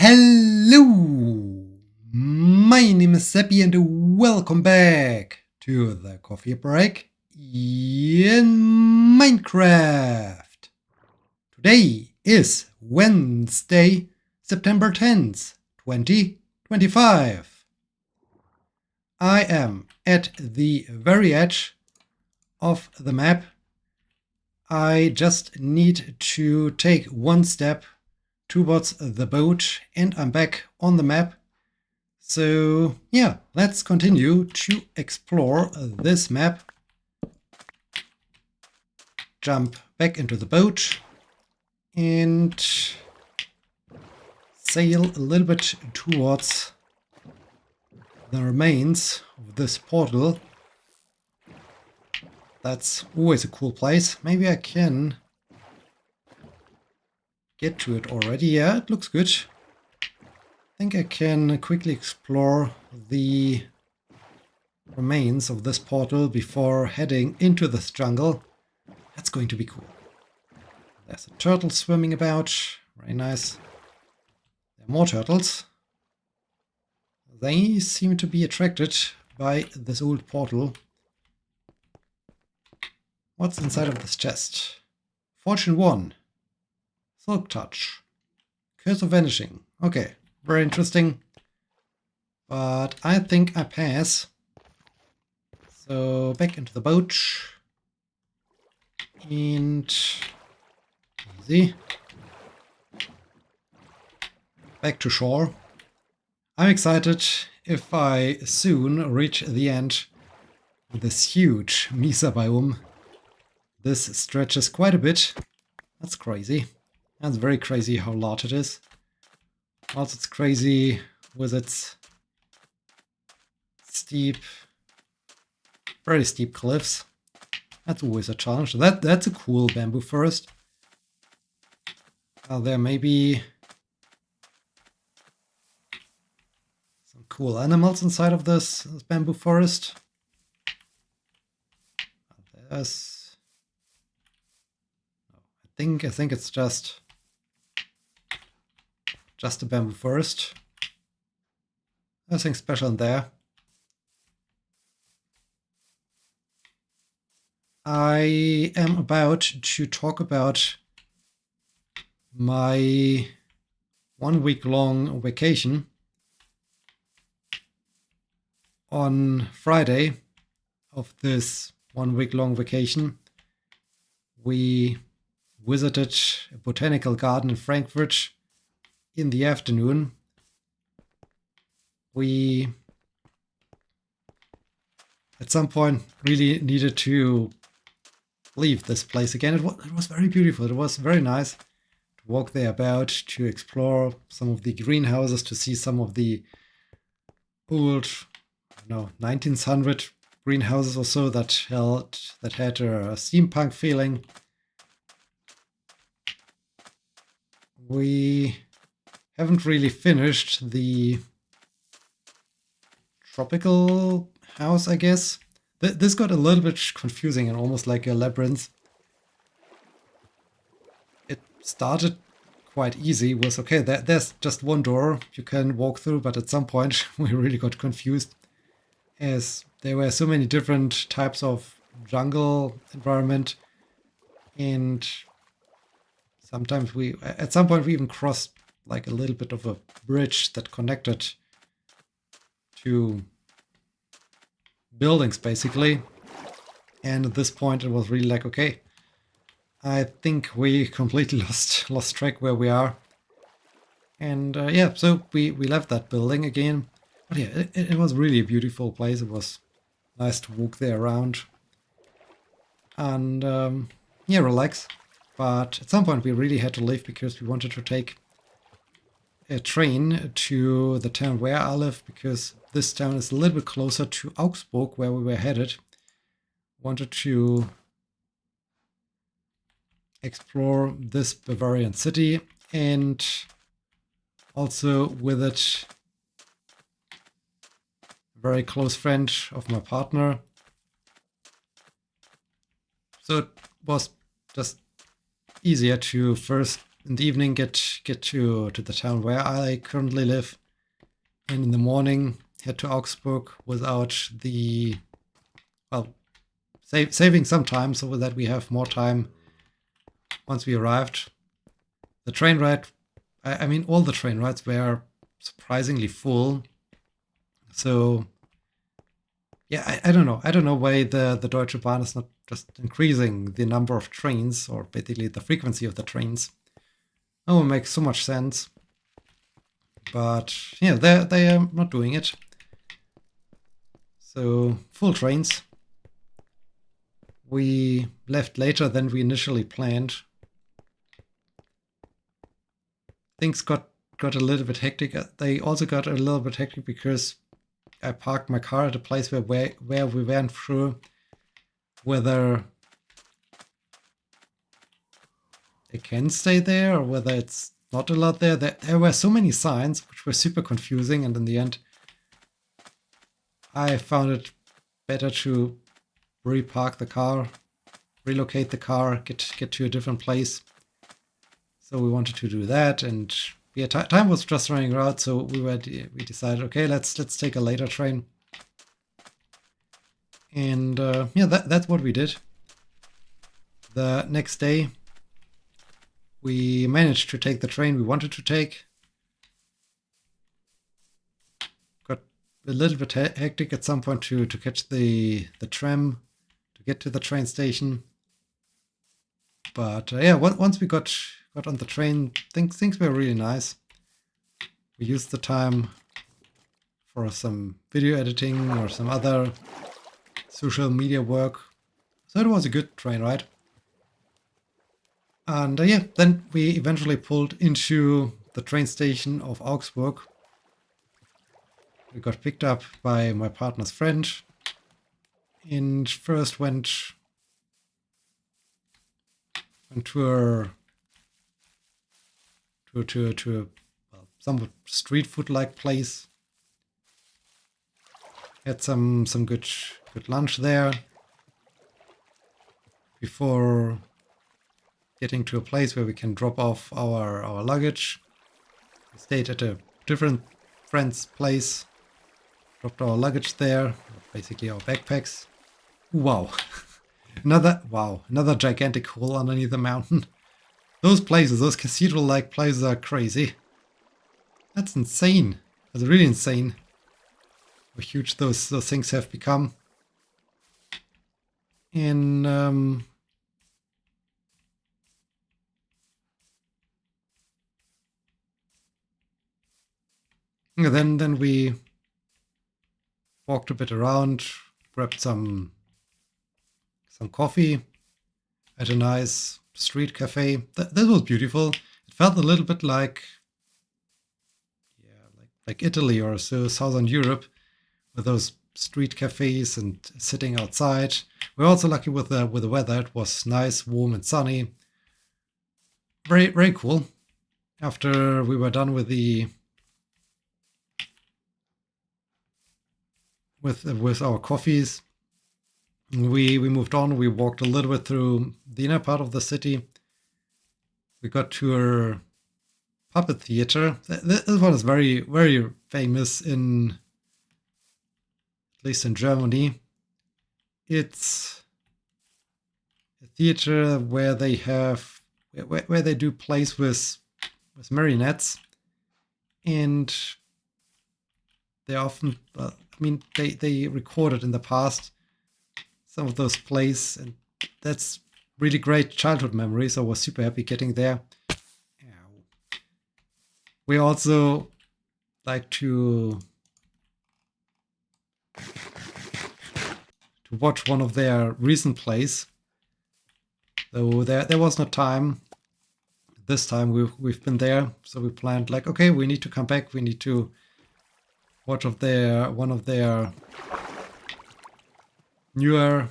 Hello, my name is Sebbi and welcome back to the coffee break in Minecraft. Today is Wednesday, September 10th, 2025. I am at the very edge of the map. I just need to take one step towards the boat and I'm back on the map. So yeah, let's continue to explore this map. Jump back into the boat and sail a little bit towards the remains of this portal. That's always a cool place. Maybe I can get to it already. Yeah, it looks good. I think I can quickly explore the remains of this portal before heading into this jungle. That's going to be cool. There's a turtle swimming about. Very nice. There are more turtles. They seem to be attracted by this old portal. What's inside of this chest? Fortune 1. Silk Touch. Curse of Vanishing. Okay, very interesting. But I think I pass. So back into the boat. And easy. Back to shore. I'm excited if I soon reach the end of this huge Mesa biome. This stretches quite a bit. That's crazy. That's very crazy how large it is. Also, it's crazy with its steep, very steep cliffs. That's always a challenge. That's a cool bamboo forest. There may be some cool animals inside of this bamboo forest. There's, I think it's just a bamboo forest. Nothing special in there. I am about to talk about my 1 week long vacation. On Friday of this 1 week long vacation, we visited a botanical garden in Frankfurt in the afternoon. We at some point really needed to leave this place again. It was very beautiful. It was very nice to walk there about, to explore some of the greenhouses, to see some of the old, 1900 greenhouses or so that had a steampunk feeling. We haven't really finished the tropical house, I guess. This got a little bit confusing and almost like a labyrinth. It started quite easy. It was okay, there's just one door you can walk through, but at some point we really got confused as there were so many different types of jungle environment, and sometimes at some point we even crossed like a little bit of a bridge that connected to buildings basically. And at this point it was really like, okay, I think we completely lost track where we are. And yeah, so we left that building again. But yeah, it was really a beautiful place. It was nice to walk there around and yeah, relax. But at some point we really had to leave because we wanted to take a train to the town where I live, because this town is a little bit closer to Augsburg, where we were headed. Wanted to explore this Bavarian city, and also with it a very close friend of my partner. So it was just easier to first in the evening get to the town where I currently live, and in the morning head to Augsburg without the, well, saving some time so that we have more time once we arrived. The train ride, I mean, all the train rides were surprisingly full. So, yeah, I don't know. I don't know why the Deutsche Bahn is not just increasing the number of trains or basically the frequency of the trains. That would make so much sense. But, yeah, they are not doing it. So, full trains. We left later than we initially planned. Things got a little bit hectic. They also got a little bit hectic because I parked my car at a place where we weren't sure whether they can stay there or whether it's not allowed there. There were so many signs which were super confusing, and in the end, I found it better to repark the car, relocate the car, get to a different place. So we wanted to do that, and yeah, time was just running out, so we decided, okay, let's take a later train. And yeah, that's what we did. The next day, we managed to take the train we wanted to take. Got a little bit hectic at some point to catch the tram to get to the train station. But yeah, once we got on the train, things were really nice. We used the time for some video editing or some other social media work. So it was a good train ride. And yeah, then we eventually pulled into the train station of Augsburg. We got picked up by my partner's friend and first went to a well, somewhat street food like place. Had some good lunch there before getting to a place where we can drop off our luggage. We stayed at a different friend's place, dropped our luggage there, basically our backpacks. Wow. Another gigantic hole underneath the mountain. Those places, those cathedral-like places are crazy. That's insane. That's really insane. How huge those things have become. And then we walked a bit around, grabbed some coffee at a nice street cafe. That was beautiful. It felt a little bit like Italy or so, Southern Europe, with those street cafes and sitting outside. We're also lucky with the weather. It was nice, warm, and sunny. Very, very cool. After we were done with with our coffees, we moved on. We walked a little bit through the inner part of the city. We got to a puppet theater. This one is very, very famous at least in Germany. It's a theater where they do plays with marionettes, and they often, they recorded in the past some of those plays, and that's really great childhood memories. I was super happy getting there. We also like to watch one of their recent plays. Though there was no time. This time we've been there, so we planned like, okay, we need to come back. We need to watch one of their newer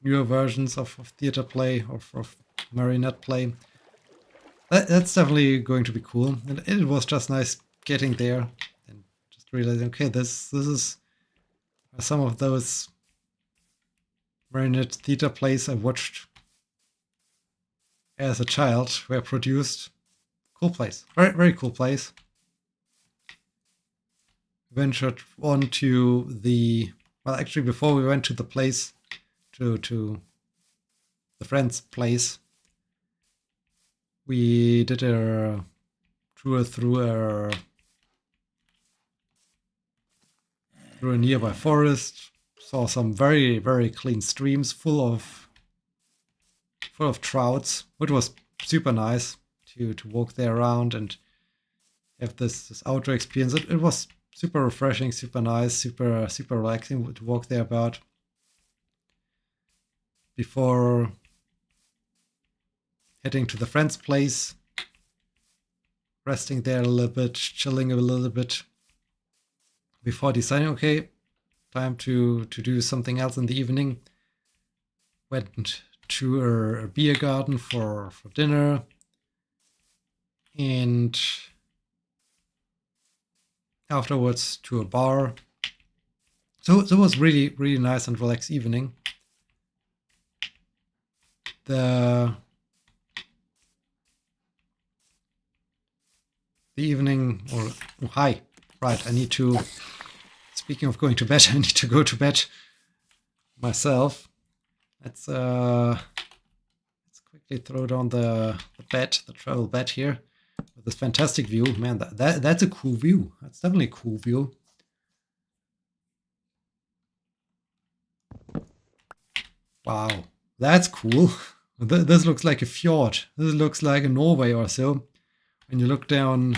versions of theater play, of marionette play. That's definitely going to be cool. And it was just nice getting there and just realizing, okay, this is some of those marionette theater plays I watched as a child were produced. Cool place. Very, very cool place. Ventured on to the... Well, actually, before we went to the place, to the friend's place, we did a tour through a nearby forest, saw some very, very clean streams full of trouts, which was super nice to walk there around and have this outdoor experience. It was super refreshing, super nice, super relaxing to walk there about. Before heading to the friend's place, resting there a little bit, chilling a little bit, before deciding, okay, time to do something else in the evening. Went to a beer garden for dinner, and afterwards to a bar. So it was really, really nice and relaxed evening. The evening, or oh, hi, right, I need to, speaking of going to bed, I need to go to bed myself. Let's quickly throw down the bed, the travel bed here, with this fantastic view. Man, that's a cool view. That's definitely a cool view. Wow, that's cool. This looks like a fjord. This looks like a Norway or so. When you look down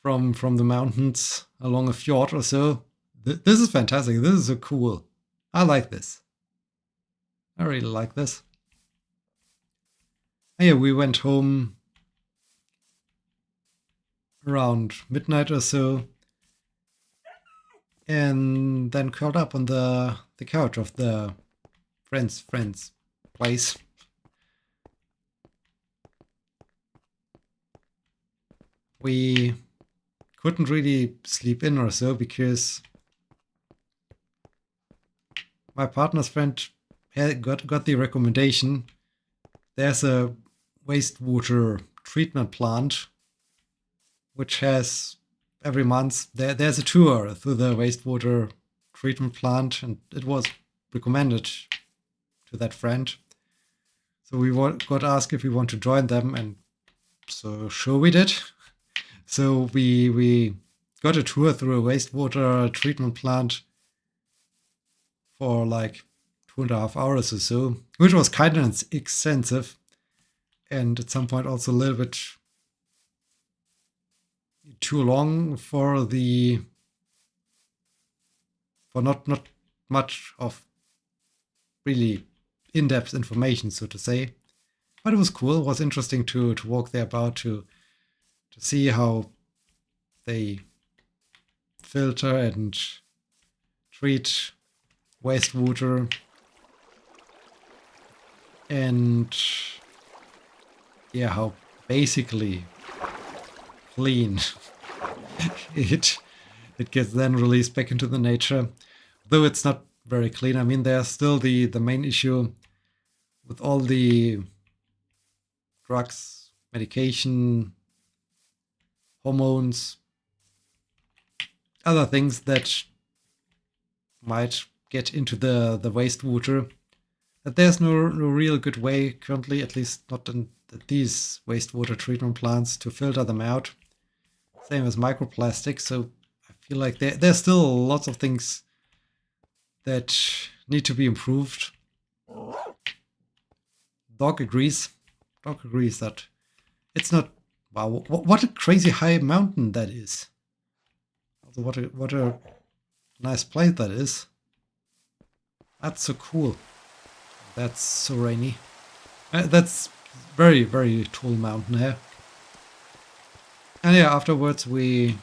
from the mountains along a fjord or so. This is fantastic. This is so cool. I like this. I really like this. And yeah, we went home around midnight or so, and then curled up on the couch of the friend's place. We couldn't really sleep in or so because my partner's friend had got the recommendation. There's a wastewater treatment plant which has every month there's a tour through the wastewater treatment plant, and it was recommended to that friend. So we got asked if we want to join them, and so sure we did. So we got a tour through a wastewater treatment plant for like 2.5 hours or so, which was kind of extensive, and at some point also a little bit too long for not much of really in-depth information, so to say. But it was cool. It was interesting to walk there about, to see how they filter and treat wastewater, and yeah, how basically clean it gets then released back into the nature. Though it's not very clean. I mean, there's still the main issue with all the drugs, medication, hormones, other things that might get into the wastewater. That there's no real good way currently, at least not in these wastewater treatment plants, to filter them out. Same as microplastics. So I feel like there's still lots of things that need to be improved. Dog agrees that it's not. Wow, what a crazy high mountain that is. Also, what a nice place that is. That's so cool. That's so rainy. That's very, very tall mountain here. And yeah, afterwards we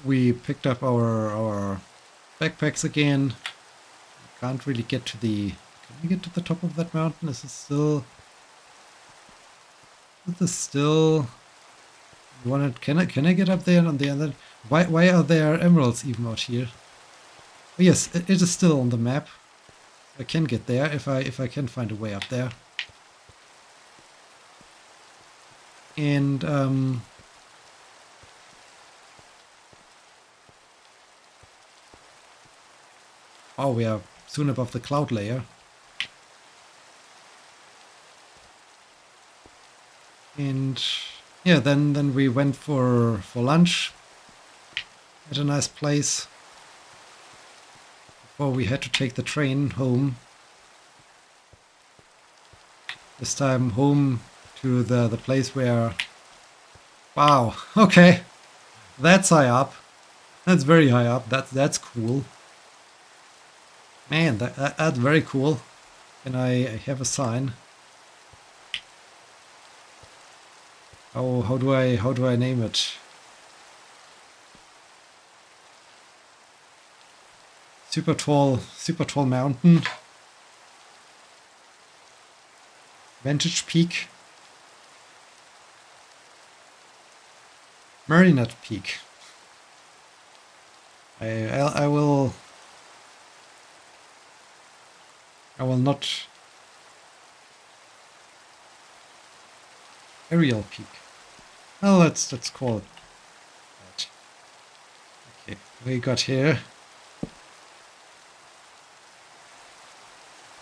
picked up our backpacks again. Can't really get to the... Can we get to the top of that mountain? Is this still... Can I get up there on the other... Why are there emeralds even out here? Oh yes, it is still on the map. I can get there if I can find a way up there. And oh, we are soon above the cloud layer. And yeah, then we went for lunch at a nice place before we had to take the train home. This time home to the place where... Wow, okay, that's high up. That's very high up. That's cool. Man, that's very cool. And I have a sign. How do I name it? Super tall mountain. Vantage Peak. Marionette Peak. I will not... Aerial Peak. Well, let's call it that. Okay, we got here.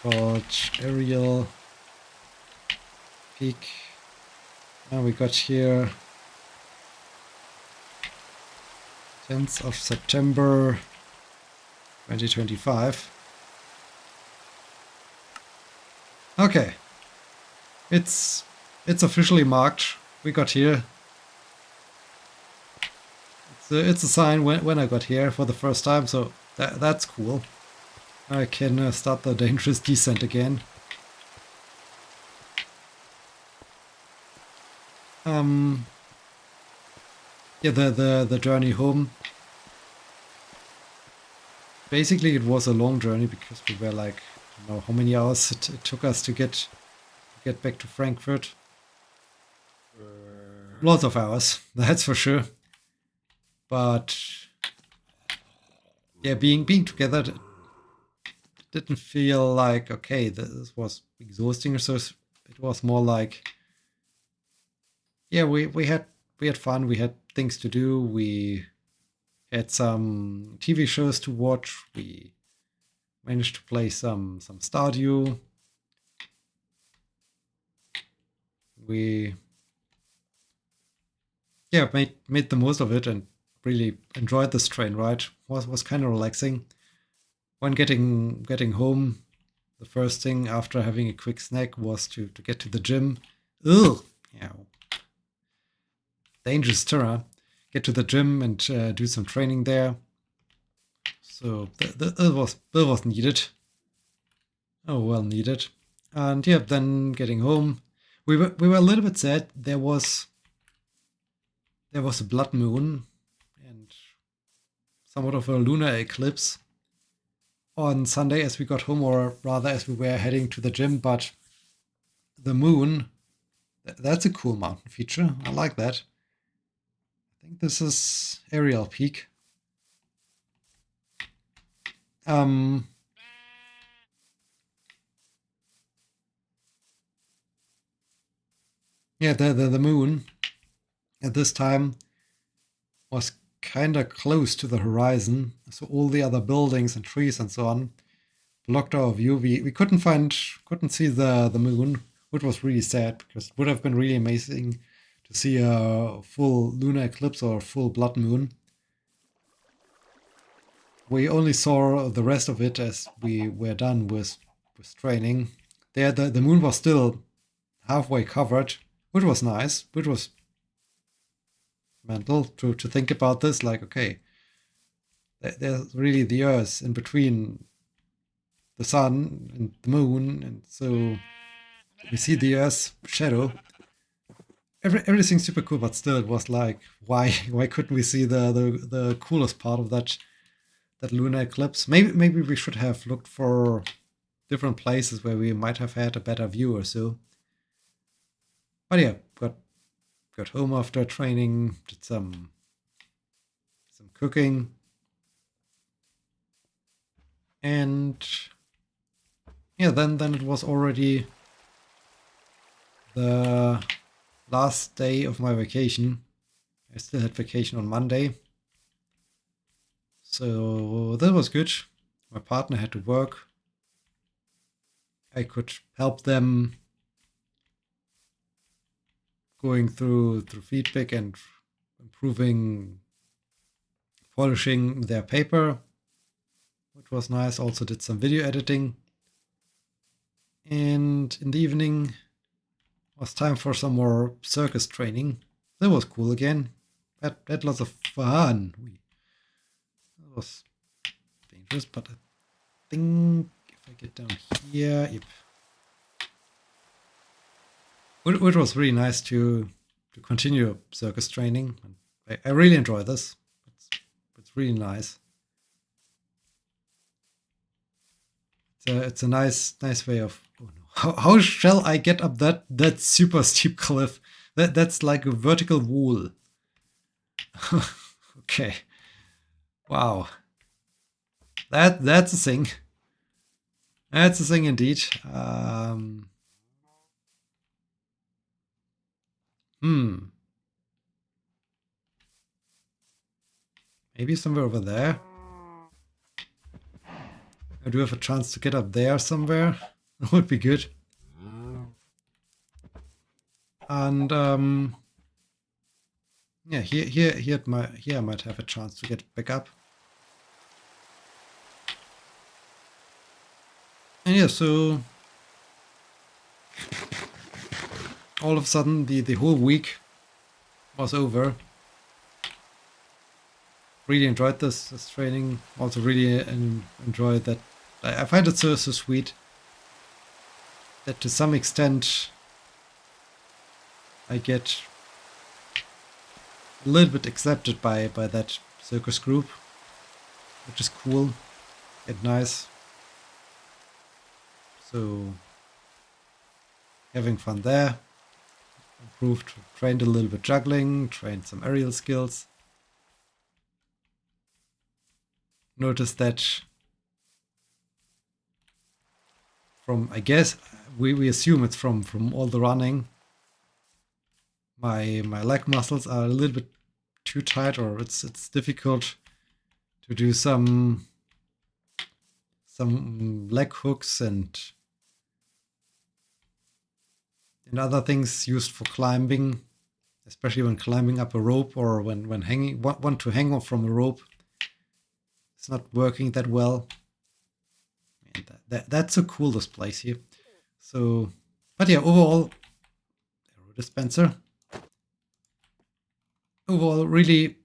Got Aerial Peak. Now we got here 10th of September 2025. Okay. It's officially marked. We got here. It's a sign when I got here for the first time, so that's cool. I can start the dangerous descent again. Yeah, the journey home. Basically, it was a long journey because we were like, I don't know how many hours it took us to get back to Frankfurt. Lots of hours, that's for sure. But yeah, being together didn't feel like, okay, this was exhausting or so. It was more like, yeah, we had fun. We had things to do. We had some TV shows to watch. We managed to play some Stardew. We made the most of it and really enjoyed this train ride. Was kind of relaxing. When getting home, the first thing after having a quick snack was to get to the gym. Ugh, yeah, dangerous terrain. Get to the gym and do some training there. So that was needed. Oh, well needed. And yeah, then getting home, we were a little bit sad. There was a blood moon and somewhat of a lunar eclipse on Sunday as we got home, or rather as we were heading to the gym. But the moon, that's a cool mountain feature. I like that. I think this is Aerial Peak. Yeah, the moon at this time was kind of close to the horizon, so all the other buildings and trees and so on blocked our view. We couldn't see the moon, which was really sad because it would have been really amazing to see a full lunar eclipse or full blood moon. We only saw the rest of it as we were done with training. There, the moon was still halfway covered, which was nice, which was mental to think about this. Like, okay, there's really the Earth in between the sun and the moon, and so we see the Earth's shadow. Everything's super cool, but still, it was like, why couldn't we see the coolest part of that lunar eclipse? Maybe we should have looked for different places where we might have had a better view or so. But yeah, got home after training, did some cooking, and yeah, then it was already the last day of my vacation. I still had vacation on Monday. So that was good. My partner had to work. I could help them going through feedback and improving, polishing their paper, which was nice. Also did some video editing. And in the evening was time for some more circus training. That was cool again. Had lots of fun. That was dangerous, but I think if I get down here, yep. Which was really nice to continue circus training. I really enjoy this. It's really nice. It's a nice way of. Oh no! How shall I get up that super steep cliff? That's like a vertical wall. Okay. Wow. That's a thing. That's a thing indeed. Maybe somewhere over there. I do have a chance to get up there somewhere. That would be good. And yeah, here I might have a chance to get back up. And yeah, so all of a sudden the whole week was over. Really enjoyed this training. Also really enjoyed that. I find it so sweet that to some extent I get a little bit accepted by that circus group, which is cool and nice. So having fun there. Improved, trained a little bit juggling, trained some aerial skills. Noticed that from, I guess, we assume it's from all the running. My leg muscles are a little bit too tight, or it's difficult to do some leg hooks and other things used for climbing, especially when climbing up a rope or when hanging, want to hang off from a rope. It's not working that well. And that's so cool, this place here. So, but yeah, overall, arrow dispenser. Overall, really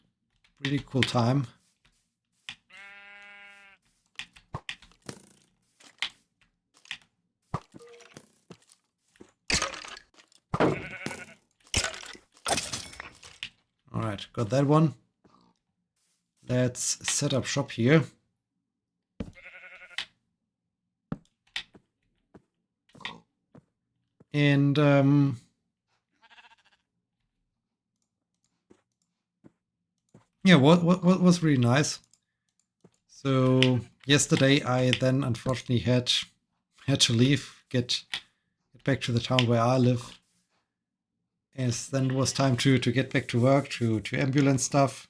cool time. All right, got that one. Let's set up shop here. And yeah, what was really nice. So yesterday I then unfortunately had to leave, get back to the town where I live. As then it was time to get back to work, to ambulance stuff.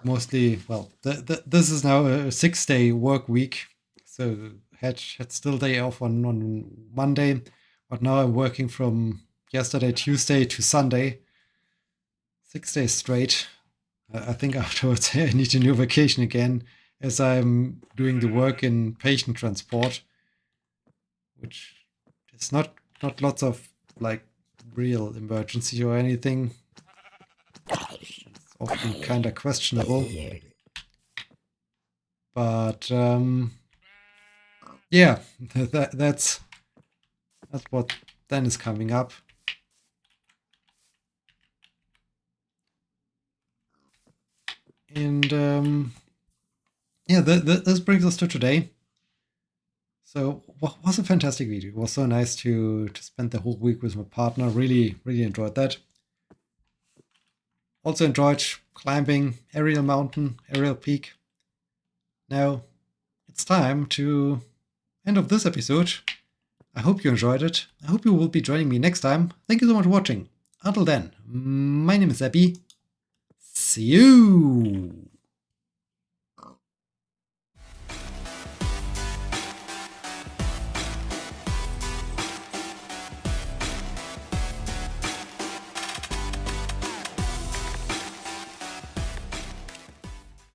Mostly, well, this is now a 6-day work week, so had still day off on Monday, but now I'm working from yesterday, Tuesday to Sunday, 6 days straight. I think afterwards I need a new vacation again, as I'm doing the work in patient transport, which is not lots of like real emergency or anything. It's often kind of questionable. But yeah, that's what then is coming up. And yeah, this brings us to today. So what was a fantastic video. It was so nice to spend the whole week with my partner. Really enjoyed that. Also enjoyed climbing Aerial Mountain, Aerial Peak. Now it's time to end of this episode. I hope you enjoyed it. I hope you will be joining me next time. Thank you so much for watching. Until then, my name is Sebbi. See you!